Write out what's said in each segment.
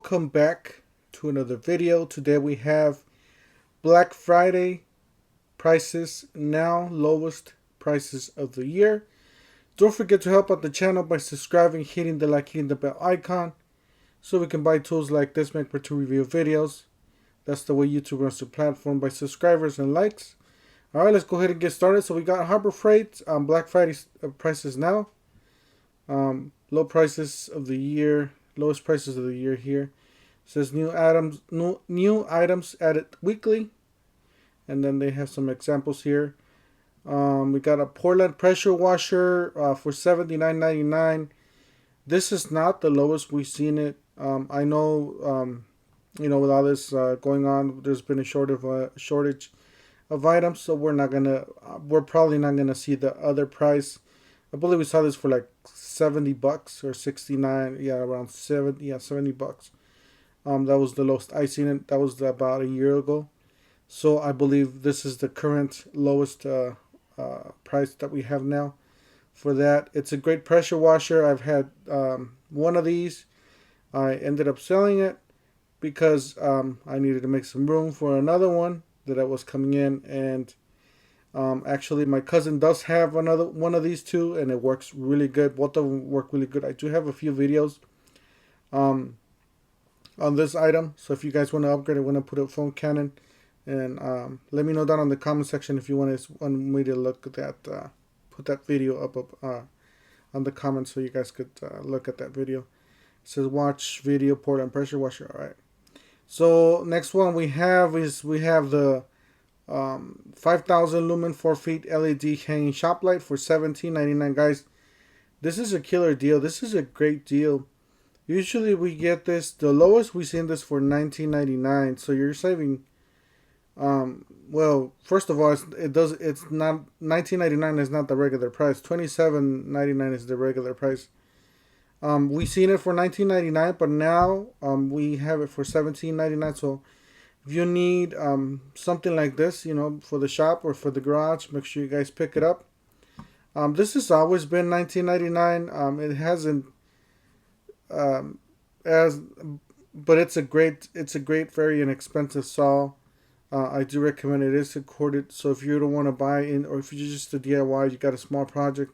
welcome back to another video. Today we have Black Friday prices now, lowest prices of the year. Don't forget to help out the channel by subscribing, hitting the like, hitting the bell icon, so we can buy tools like this, make for 2 review videos. That's the way YouTube runs the platform, by subscribers and likes. Alright, let's go ahead and get started. So we got Harbor Freight Black Friday prices now. Low prices of the year, lowest prices of the year here. It says new items added weekly, and then they have some examples here. We got a Portland pressure washer for $79.99. This is not the lowest we've seen it. I know, with all this going on, there's been a shortage of items, so we're probably not gonna see the other price. I believe we saw this for like $70 or 69, yeah, around 70 bucks. That was the lowest I seen it. That was about a year ago. So I believe this is the current lowest price that we have now for that. It's a great pressure washer. I've had one of these. I ended up selling it because I needed to make some room for another one that was coming in, and actually my cousin does have another one of these two, and it works really good. Both of them work really good. I do have a few videos on this item, so if you guys want to upgrade it, want to put a phone cannon, and let me know down in the comment section if you want me to look at that, put that video up on the comments so you guys could look at that video. It says watch video Portland pressure washer. All right, so next one we have the 5,000 lumen 4 feet LED hanging shop light for $17.99. Guys, this is a killer deal. This is a great deal. Usually we get this, the lowest we've seen this for $19.99. So you're saving, well, first of all, it's not $19.99 is not the regular price. $27.99 is the regular price. We seen it for $19.99, but now we have it for $17.99. So if you need something like this, for the shop or for the garage, make sure you guys pick it up. This has always been $19.99. It hasn't, but it's a great, very inexpensive saw. I do recommend it. It is corded, so if you don't want to buy in, or if you're just a DIY, you got a small project,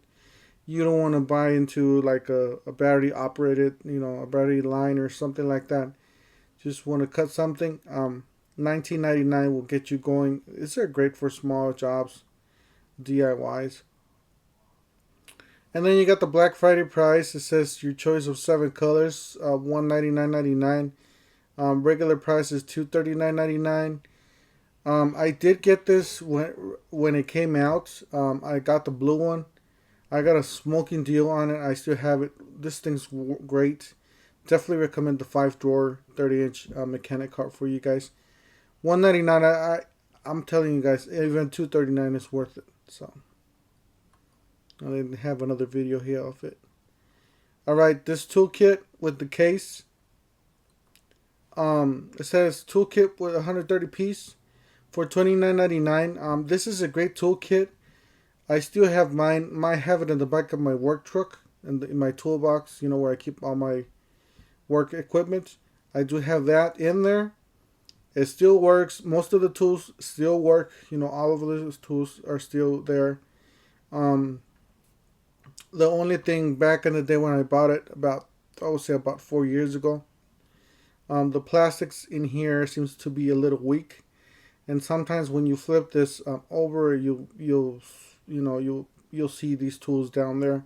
you don't want to buy into like a battery operated, a battery line or something like that. Just want to cut something. $19.99 will get you going. It's great for small jobs, DIYs. And then you got the Black Friday price. It says your choice of 7 colors, $199.99. Regular price is $239.99. I did get this when it came out. I got the blue one. I got a smoking deal on it. I still have it. This thing's great. Definitely recommend the 5-drawer 30-inch mechanic cart for you guys. $199. I'm telling you guys, even $239 is worth it. So I didn't have another video here of it. All right, this toolkit with the case. It says toolkit with 130 piece for $29.99. This is a great toolkit. I still have mine. I have it in the back of my work truck, in my toolbox. Where I keep all my work equipment. I do have that in there. It still works. Most of the tools still work. All of those tools are still there. The only thing back in the day when I bought it, I would say about 4 years ago, the plastics in here seems to be a little weak, and sometimes when you flip this over, you'll see these tools down there.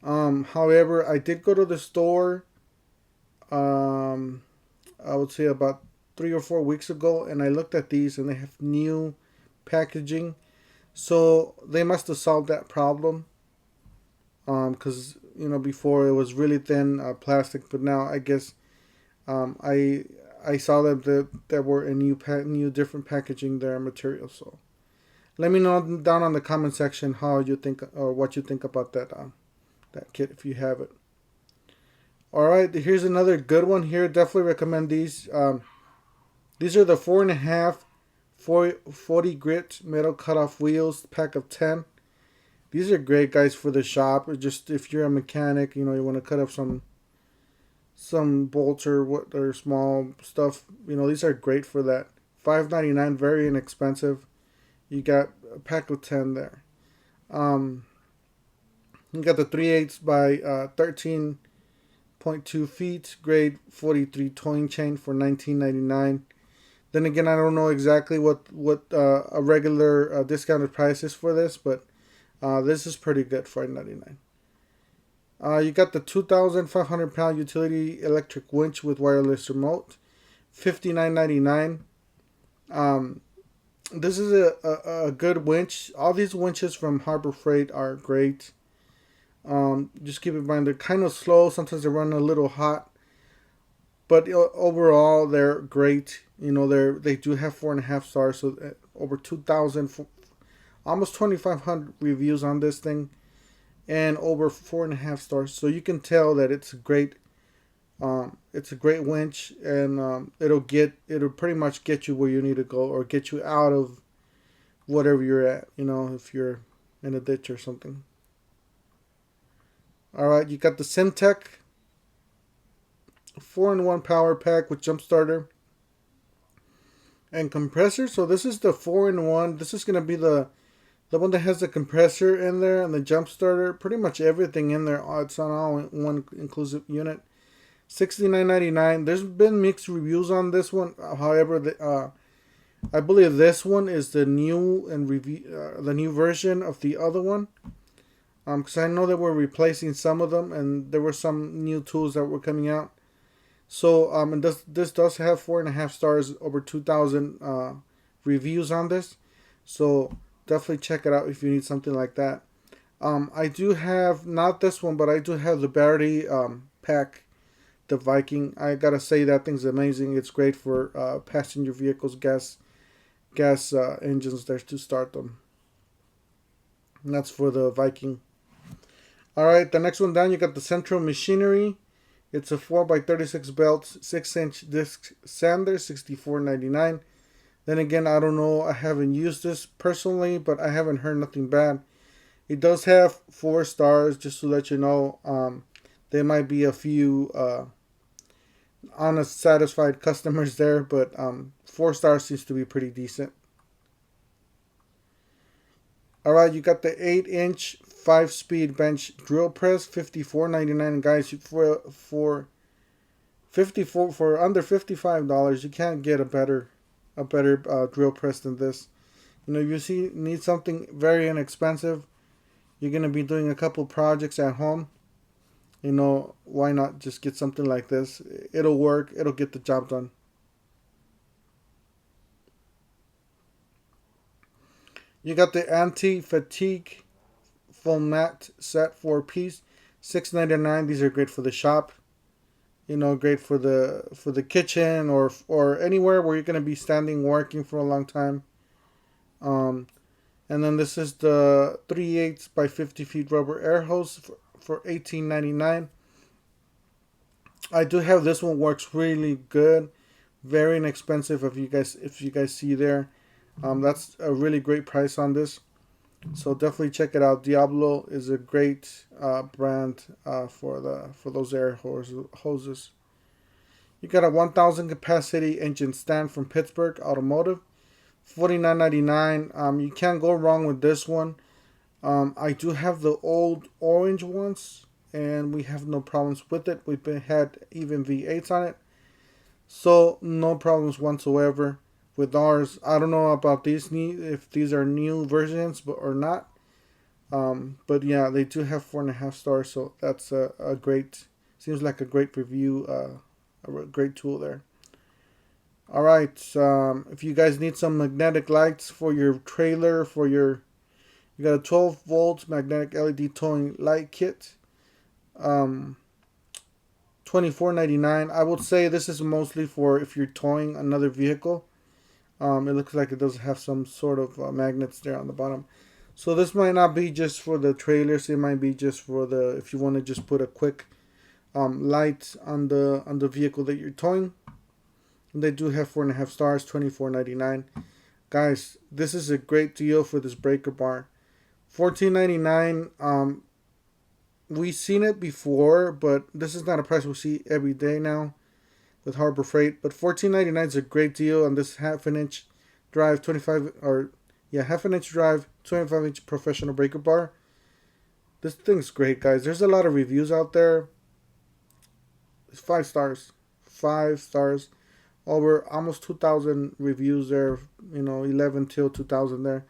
However, I did go to the store. I would say about 3 or 4 weeks ago, and I looked at these, and they have new packaging, so they must have solved that problem. Because before it was really thin plastic, but now I guess I saw that there were a new different packaging there, material. So let me know down on the comment section how you think, or what you think about that kit if you have it. All right, here's another good one here. Definitely recommend these. These are the 4.5 40 grit metal cutoff wheels, pack of 10. These are great, guys, for the shop. Or just if you're a mechanic, you want to cut up some some bolts or what or small stuff. These are great for that. $5.99, very inexpensive. You got a pack of 10 there. You got the 3/8 by 13.2 feet, grade 43 towing chain for $19.99. Then again, I don't know exactly what a regular discounted price is for this, but this is pretty good for $5.99. You got the 2,500 pound utility electric winch with wireless remote, $59.99. This is a good winch. All these winches from Harbor Freight are great. Just keep in mind they're kind of slow. Sometimes they run a little hot, but overall they're great. They do have 4.5 stars, so over 2,000, almost 2,500 reviews on this thing, and over 4.5 stars. So you can tell that it's a great winch, and it'll pretty much get you where you need to go, or get you out of whatever you're at. If you're in a ditch or something. All right, you got the Syntec 4-in-1 power pack with jump starter and compressor. So this is the 4-in-1. This is gonna be the one that has the compressor in there and the jump starter. Pretty much everything in there. It's on all one inclusive unit. $69.99. There's been mixed reviews on this one. However, I believe this one is the new the new version of the other one. Because I know that we're replacing some of them, and there were some new tools that were coming out. So, and this does have 4.5 stars, over 2,000 reviews on this. So definitely check it out if you need something like that. I do have, not this one, but I do have the battery pack, the Viking. I gotta say that thing's amazing. It's great for passenger vehicles, gas engines there to start them. And that's for the Viking. Alright, the next one down, you got the Central Machinery. It's a 4x36 belt, 6-inch disc sander, $64.99. Then again, I don't know, I haven't used this personally, but I haven't heard nothing bad. It does have 4 stars, just to let you know. There might be a few honest, satisfied customers there, but 4 stars seems to be pretty decent. Alright, you got the 8-inch 5-speed bench drill press, $54.99. Guys, for under $55, you can't get a better drill press than this. If you need something very inexpensive, you're gonna be doing a couple projects at home. Why not just get something like this? It'll work. It'll get the job done. You got the anti-fatigue foam mat set, 4-piece, $6.99. These are great for the shop. Great for the kitchen or anywhere where you're gonna be standing working for a long time. And then this is the 3/8 by 50 feet rubber air hose for $18.99. I do have this one. Works really good, very inexpensive. If you guys see there. That's a really great price on this, so definitely check it out. Diablo is a great brand for those air hoses. You got a 1,000 capacity engine stand from Pittsburgh Automotive, $49.99. You can't go wrong with this one. I do have the old orange ones, and we have no problems with it. We've had even V8s on it, so no problems whatsoever. With ours, I don't know about these if these are new versions, or not. But yeah, they do have 4.5 stars, so that's a great. Seems like a great review. A great tool there. All right, if you guys need some magnetic lights for your trailer, you got a 12-volt magnetic LED towing light kit. $24.99. I would say this is mostly for if you're towing another vehicle. It looks like it does have some sort of magnets there on the bottom. So this might not be just for the trailers. It might be just for if you want to just put a quick light on the vehicle that you're towing. And they do have 4.5 stars, $24.99. Guys, this is a great deal for this breaker bar. $14.99. we've seen it before, but this is not a price we see every day now with Harbor Freight. But $14.99 is a great deal on this half an inch drive, 25 or yeah, half an inch drive, 25-inch professional breaker bar. This thing's great, guys. There's a lot of reviews out there. It's 5 stars, 5 stars. Over almost 2,000 reviews there. 11 till 2,000 there.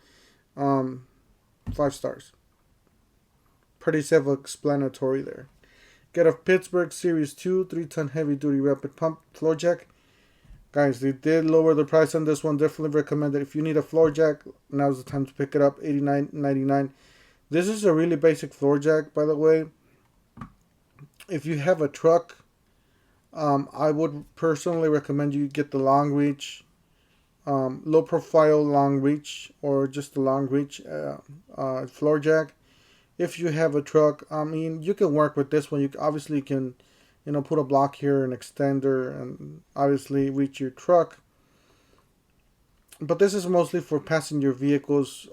5 stars. Pretty self-explanatory there. Get a Pittsburgh Series 2 3-ton heavy-duty rapid pump floor jack. Guys, they did lower the price on this one. Definitely recommend it. If you need a floor jack, now's the time to pick it up. $89.99. This is a really basic floor jack, by the way. If you have a truck, I would personally recommend you get the long reach, low profile long reach, or just the long reach floor jack. If you have a truck, I mean, you can work with this one. You obviously can, put a block here, an extender, and obviously reach your truck. But this is mostly for passenger vehicles,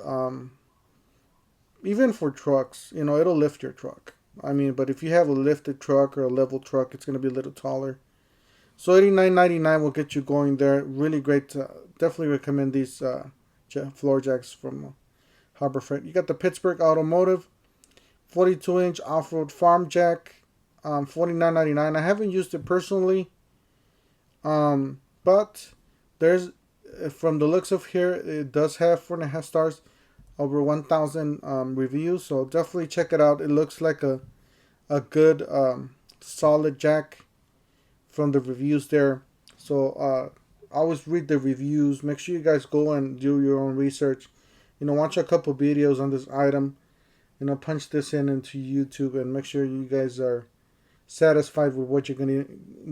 even for trucks. It'll lift your truck. I mean, but if you have a lifted truck or a level truck, it's going to be a little taller. So $89.99 will get you going there. Really great. Definitely recommend these floor jacks from Harbor Freight. You got the Pittsburgh Automotive 42-inch off-road farm jack, $49.99. I haven't used it personally, but there's, from the looks of here, it does have 4.5 stars, over 1,000 reviews. So definitely check it out. It looks like a good solid jack from the reviews there. So always read the reviews. Make sure you guys go and do your own research. Watch a couple videos on this item. Punch this into YouTube and make sure you guys are satisfied with what you're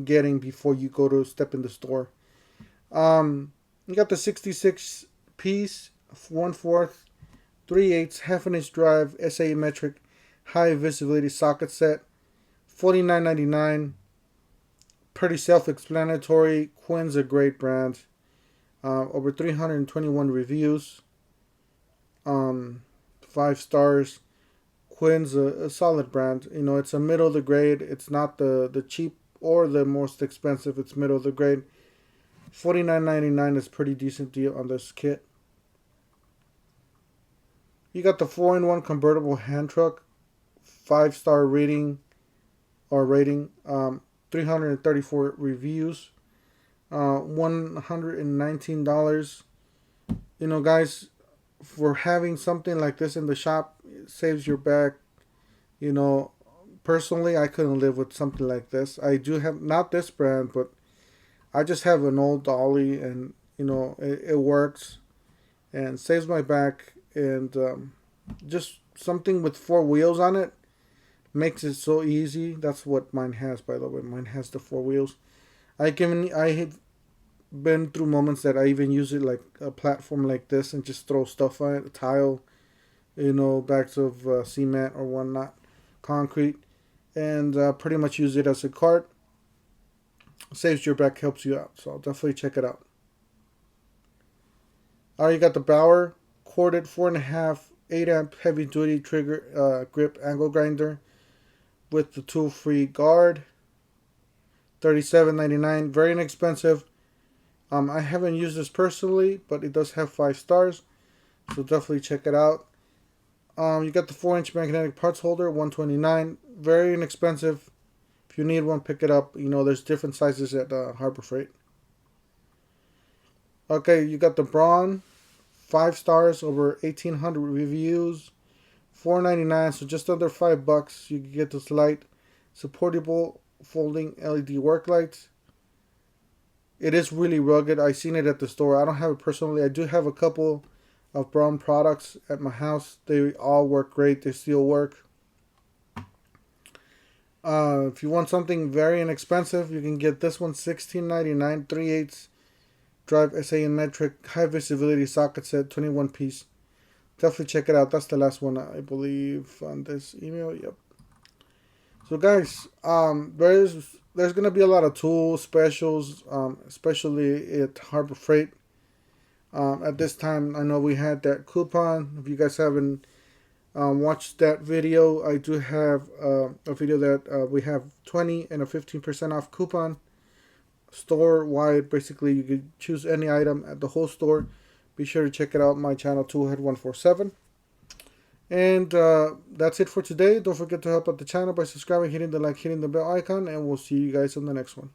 getting before you go to step in the store. You got the 66 piece, 1/4, 3/8, half an inch drive, SA metric, high visibility socket set, $49.99. Pretty self-explanatory. Quinn's a great brand. Over 321 reviews. 5 stars. Quinn's a solid brand. It's a middle of the grade. It's not the cheap or the most expensive. It's middle of the grade. $49.99 is a pretty decent deal on this kit. You got the 4-in-1 convertible hand truck. 5-star rating. 334 reviews. $119. Guys, for having something like this in the shop, it saves your back. Personally, I couldn't live with something like this. I do have, not this brand, but I just have an old dolly, and it works and saves my back. And just something with 4 wheels on it makes it so easy. That's what mine has, by the way. Mine has the 4 wheels. I have been through moments that I even use it like a platform like this and just throw stuff on it, a tile, bags of cement or whatnot, concrete, and pretty much use it as a cart. Saves your back, helps you out. So definitely check it out. Alright, you got the Bauer corded 4.5 8-amp heavy duty trigger grip angle grinder with the tool-free guard. $37.99. Very inexpensive. I haven't used this personally, but it does have 5 stars, so definitely check it out. You got the 4-inch magnetic parts holder, $129. Very inexpensive. If you need one, pick it up. There's different sizes at Harbor Freight. Okay, you got the Braun, 5 stars, over 1,800 reviews, $4.99, so just under $5. You can get this light, supportable folding LED work lights. It is really rugged. I seen it at the store. I don't have it personally. I do have a couple of Braun products at my house. They all work great. They still work. If you want something very inexpensive, you can get this one, $16.99, 3/8 drive SA metric, high visibility socket set, 21 piece. Definitely check it out. That's the last one, I believe, on this email. Yep. So guys, there's gonna be a lot of tool specials, especially at Harbor Freight. At this time, I know we had that coupon. If you guys haven't Watch that video. I do have a video that we have 20 and a 15% off coupon store wide. Basically, you can choose any item at the whole store. Be sure to check it out on my channel, Toolhead147. And that's it for today. Don't forget to help out the channel by subscribing, hitting the like, hitting the bell icon, and we'll see you guys on the next one.